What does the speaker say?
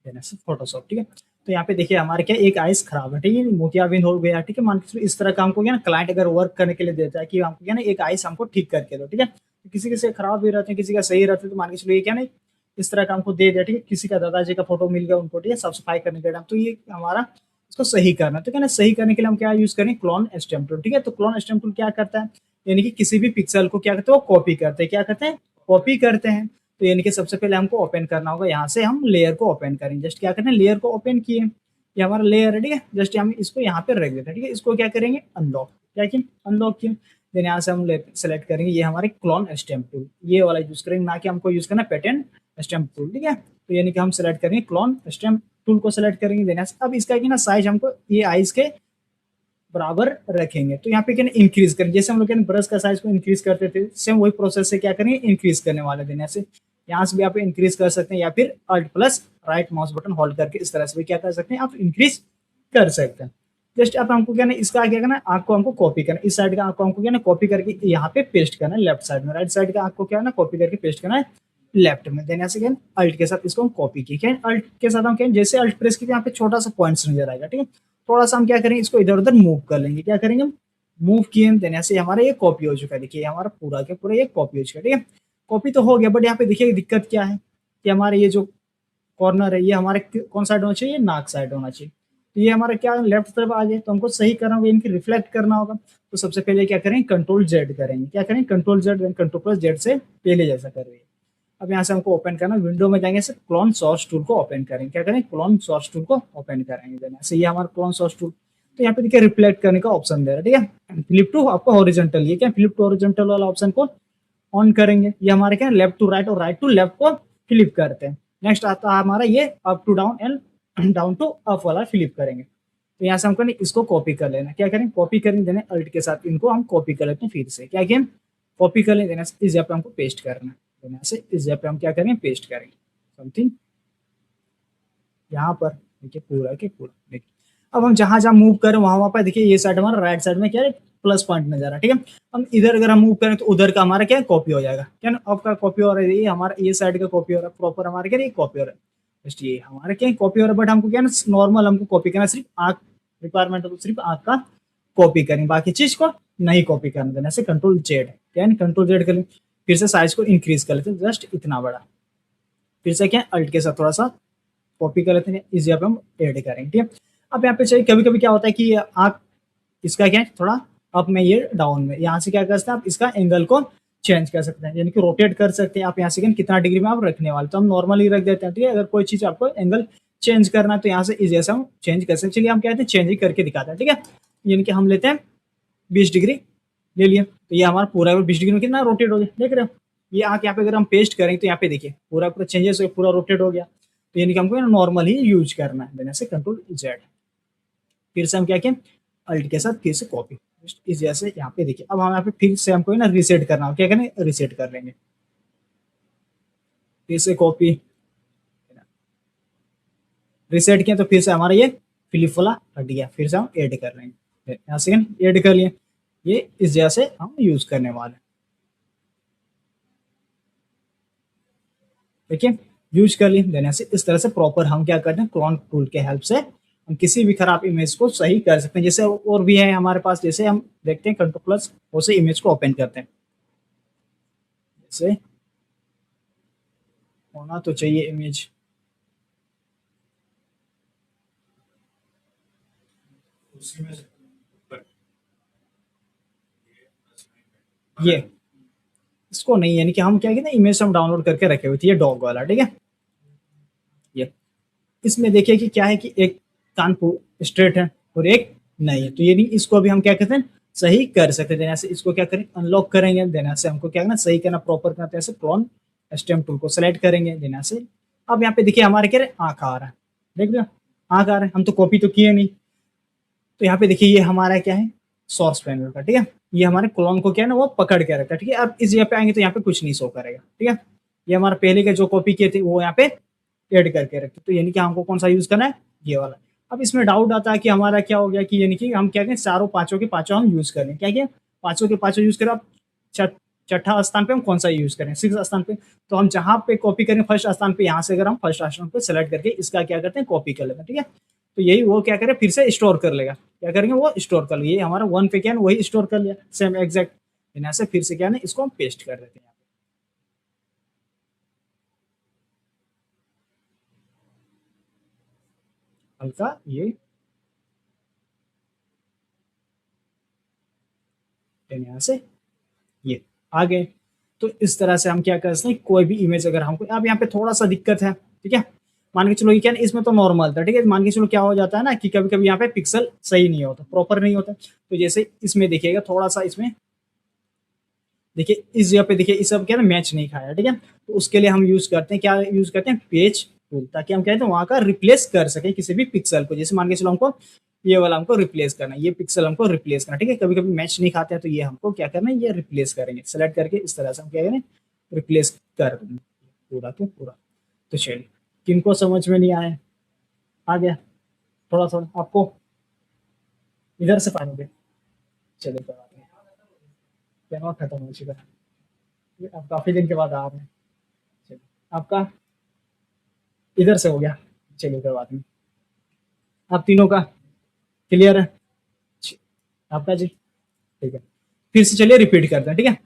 देने से फोटोशॉप, ठीक है। तो यहाँ पे देखिए हमारे क्या एक आइस खराब है, ठीक है, मोतियाबिंद हो गया, ठीक है, मान के चलो इस तरह का हमको क्या ना क्लाइंट अगर वर्क करने के लिए देता है कि हमको क्या ना एक आइस हमको ठीक करके दो, ठीक है। तो किसी किसी खराब भी रहते हैं, किसी का सही रहते हैं, तो मान के चलो ये क्या नहीं इस तरह का हमको दे दिया, ठीक है। किसी का दादाजी का फोटो मिल गया उनको, ठीक है, साफ सफाई करने के टाइम, तो ये हमारा इसको सही करना, तो क्या ना सही करने के लिए हम क्या यूज करें, क्लोन स्टैम्प टूल, ठीक है। तो क्लोन स्टैम्प टूल क्या करता है, यानी कि किसी भी पिक्सल को क्या करते हैं, कॉपी करते हैं, क्या करते हैं, कॉपी करते हैं। तो यानी कि सबसे पहले हमको ओपन करना होगा, यहाँ से हम लेयर को ओपन करेंगे, जस्ट क्या करना है, लेयर को ओपन किए, ये हमारा लेयर है, ठीक है। जस्ट हम इसको यहाँ पे रख देते हैं, ठीक है। इसको क्या करेंगे, अनलॉक, क्या किया, अनलॉक किया। देन यहाँ से हम सेलेक्ट करेंगे ये हमारे क्लोन स्टैम्प टूल, ये वाला यूज करेंगे, ना कि हमको यूज करना पेटेंट स्टैम्प टूल, ठीक है। तो यानी कि हम सेलेक्ट करेंगे क्लोन स्टैम्प टूल को सेलेक्ट करेंगे। देन अब इसका की ना साइज हमको ये आइज के बराबर रखेंगे। तो यहाँ पे क्या इंक्रीज करें, जैसे हम लोग ब्रश का साइज को इंक्रीज करते थे, सेम वही प्रोसेस से क्या करेंगे, इंक्रीज करने वाले दिन ऐसे यहाँ से भी आप इंक्रीज कर सकते हैं, या फिर alt plus right mouse button hold करके इस तरह से भी क्या कर सकते हैं, आप इंक्रीज कर सकते हैं। जस्ट अब हमको क्या ना इसका क्या करना, आंख को हमको कॉपी करना, इस साइड का आंख को हमको क्या ना कॉपी करके यहाँ पे पेस्ट करना है लेफ्ट साइड में, राइट साइड का आंख को क्या ना कॉपी करके पेस्ट करना है लेफ्ट में। देन ऐसे क्या अल्ट के साथ इसको हम कॉपी किए, क्या अल्ट के साथ हम क्या जैसे अल्ट प्रेस किए यहाँ पे छोटा सा पॉइंट्स नजर आएगा, ठीक है। थोड़ा सा हम क्या करेंगे, इसको इधर उधर मूव कर लेंगे, क्या करेंगे हम मूव किए, देन ऐसे हमारा ये कॉपी हो चुका है, देखिए हमारा पूरा के पूरा ये कॉपी हो चुका है, ठीक है। कॉपी तो हो गया, बट यहाँ पे देखिए दिक्कत क्या है कि हमारे ये जो कॉर्नर है ये हमारे कौन साइड होना चाहिए, नाक साइड होना चाहिए। तो ये हमारा क्या लेफ्ट तरफ आ जाए, तो हमको सही करना होगा, इनकी रिफ्लेक्ट करना होगा। तो सबसे पहले क्या करेंगे, कंट्रोल जेड करेंगे, क्या करेंगे, control Z, control plus Z से पहले जैसा करेंगे। अब यहाँ से हमको ओपन करना, विंडो में जाएंगे से क्लोन सोर्स टूल को ओपन करेंगे, क्या करेंगे, क्लोन सोर्स टूल को ओपन करेंगे। देन ऐसे ये हमारा क्लोन सोर्स टूल, तो यहाँ पे देखिए रिफ्लेक्ट करने का ऑप्शन दे रहा है, ठीक है। फ्लिप टू आपको हॉरिजॉन्टल, ये क्या फ्लिप टू हॉरिजॉन्टल वाला ऑप्शन को ऑन करेंगे, ये हमारे क्या लेफ्ट टू राइट और राइट टू लेफ्ट को फ्लिप करते हैं। नेक्स्ट आता है हमारा ये up to down and down to up वाला फ्लिप करेंगे। तो यहाँ से हमको इसको कॉपी कर लेना, क्या करें, कॉपी करेंगे, देना अल्ट के साथ इनको हम कॉपी कर लेते हैं, फिर से क्या किया कॉपी कर लें, देना इस जगह पे हमको पेस्ट करना, देना से इस जगह पे हम क्या करेंगे, पेस्ट करेंगे समथिंग यहाँ पर, देखिए पूरा के पूरा देखिए। अब हम जहां जहां मूव करें वहां पर देखिए ये साइड हमारा राइट साइड में क्या है, प्लस पॉइंट नजर आ रहा है, ठीक है। हम इधर अगर हम मूव करें तो उधर का हमारा क्या है, कॉपी हो जाएगा, क्या ना आपका कॉपी हो रहा है, ये हमारा ये साइड का कॉपी हो रहा है, प्रॉपर हमारा क्या कॉपी हो रहा है, जस्ट ये हमारा क्या कॉपी हो रहा है। बट हमको क्या ना नॉर्मल हमको कॉपी करना, सिर्फ आंख रिक्वायरमेंट है तो सिर्फ आंख का कॉपी करें, बाकी चीज को नहीं कॉपी करना देना से कंट्रोल जेड, क्या है कंट्रोल जेड करें, फिर से साइज को इंक्रीज कर लेते हैं जस्ट इतना बड़ा, फिर से क्या अल्ट के साथ थोड़ा सा कॉपी कर लेते हैं, इस जगह पे हम ऐड करेंगे, ठीक है। अब यहाँ पे चाहिए कभी कभी क्या होता है कि आप इसका क्या है थोड़ा अप में ये डाउन में, यहाँ से क्या कर सकते हैं आप इसका एंगल को चेंज कर सकते हैं, यानी कि रोटेट कर सकते हैं आप यहाँ से कितना डिग्री में आप रखने वाले, तो हम नॉर्मली रख देते हैं, ठीक है। अगर कोई चीज आपको एंगल चेंज करना है तो यहाँ से इस जैसे हम चेंज कर सकते हैं। चलिए हम क्या कहते हैं चेंज ही करके दिखाते हैं, ठीक है। यानी कि हम लेते हैं 20 डिग्री ले लिया, तो ये हमारा पूरा 20 डिग्री में कितना रोटेट हो गया, देख रहे हो। ये आंख यहाँ पे अगर हम पेस्ट करें तो यहाँ पे देखिए पूरा पूरा चेंजेस हो पूरा रोटेट हो गया। तो यानी कि हमको नॉर्मल ही यूज करना है, देने से कंट्रोल जेड, फिर से हम क्या किया अल्ट के साथ फिर से कॉपी, इस जैसे यहाँ पे देखिए। अब हम यहाँ पे फिर से हमको ना रीसेट करना हो, क्या करें रीसेट कर लेंगे, फिर से कॉपी रीसेट किया तो फिर से हमारा ये फिलिप वाला हट गया, फिर से हम ऐड कर लेंगे, यहाँ से ऐड कर लिए, ये इस जैसे हम यूज करने वाले, देखिए यूज कर ली। देने से इस तरह से प्रॉपर हम क्या करते हैं क्लोन टूल के हेल्प से हम किसी भी खराब इमेज को सही कर सकते हैं। जैसे और भी है हमारे पास, जैसे हम देखते हैं कंट्रोल प्लस उसे इमेज को ओपन करते हैं, जैसे होना तो चाहिए इमेज, ये इसको नहीं, यानी कि हम क्या कहते हैं इमेज हम डाउनलोड करके रखे हुए थे, ये डॉग वाला, ठीक है। ये इसमें देखिए कि क्या है कि एक कान स्ट्रेट है और एक नहीं है, तो ये नहीं, इसको अभी हम क्या कहते हैं सही कर सकते हैं। जैसे इसको क्या करें अनलॉक करेंगे, देना से हमको क्या करना सही करना प्रॉपर करना, ऐसे क्लोन स्टेम टूल को सेलेक्ट करेंगे, देना से अब यहाँ पे देखिए हमारे क्या आंख आ रहा है, देख रहे हो आंख आ रहा है, हम तो कॉपी तो किए नहीं। तो यहाँ पे देखिए ये हमारा क्या है सोर्स पैनल का, ठीक है। ये हमारे क्लोन को क्या है ना वो पकड़ के रखा है, ठीक है। अब इस जगह पे आएंगे तो यहाँ पे कुछ नहीं शो करेगा, ठीक है। ये हमारा पहले के जो कॉपी किए थे वो यहाँ पे ऐड करके रखते, तो यानी कि हमको कौन सा यूज करना है ये वाला। अब इसमें डाउट आता है कि हमारा क्या हो गया कि यानी कि हम क्या करें चारों पांचों के पांचों हम यूज करें, क्या क्या पांचों के पांचों यूज करें। अब छठा स्थान पे हम कौन सा यूज करें, 6 स्थान पे। तो हम जहां पे कॉपी करेंगे फर्स्ट स्थान पे, यहाँ से अगर हम फर्स्ट स्थान पे सेलेक्ट करके इसका क्या करते हैं, कॉपी कर लेते हैं, ठीक है। तो यही वो क्या करे, फिर से स्टोर कर लेगा, क्या करेंगे वो स्टोर कर लिया, हमारा 1 पे क्या है वही स्टोर कर लिया सेम एग्जैक्ट। यहाँ से फिर से क्या है इसको हम पेस्ट कर देते हैं, हल्का ये यहाँ से ये आ गए। तो इस तरह से हम क्या कर सकते हैं, कोई भी इमेज अगर हमको, अब यहाँ पे थोड़ा सा दिक्कत है, ठीक है। मान के चलो ये क्या है, इसमें तो नॉर्मल था, ठीक है। मान के चलो क्या हो जाता है ना कि कभी कभी यहाँ पे पिक्सल सही नहीं होता, प्रॉपर नहीं होता। तो जैसे इसमें देखिएगा थोड़ा सा, इसमें देखिए इस जगह पे देखिए इस सब क्या है मैच नहीं खाया, ठीक है। तो उसके लिए हम यूज करते हैं, क्या यूज करते हैं, पेज टूल, ताकि हम क्या है वहां का रिप्लेस कर सके किसी भी पिक्सल को। जैसे मान के चलो हमको ये वाला हमको रिप्लेस करना है, ये पिक्सल हमको रिप्लेस करना, ठीक है। कभी कभी मैच नहीं खाते हैं, तो ये हमको क्या करना है, ये रिप्लेस करेंगे सेलेक्ट करके, इस तरह से हम क्या करें, रिप्लेस कर देंगे पूरा के पूरा। तो चलिए, किनको समझ में नहीं आया, आ गया थोड़ा थोड़ा आपको, इधर से पानी दे, चलिए कोई बात नहीं, क्या खत्म हो चुका है, अब काफी दिन के बाद आ रहे हैं। चलिए, आपका इधर से हो गया, चलिए कोई बात नहीं, आप तीनों का क्लियर है, आपका जी, ठीक है। फिर से चलिए रिपीट करते हैं, ठीक है।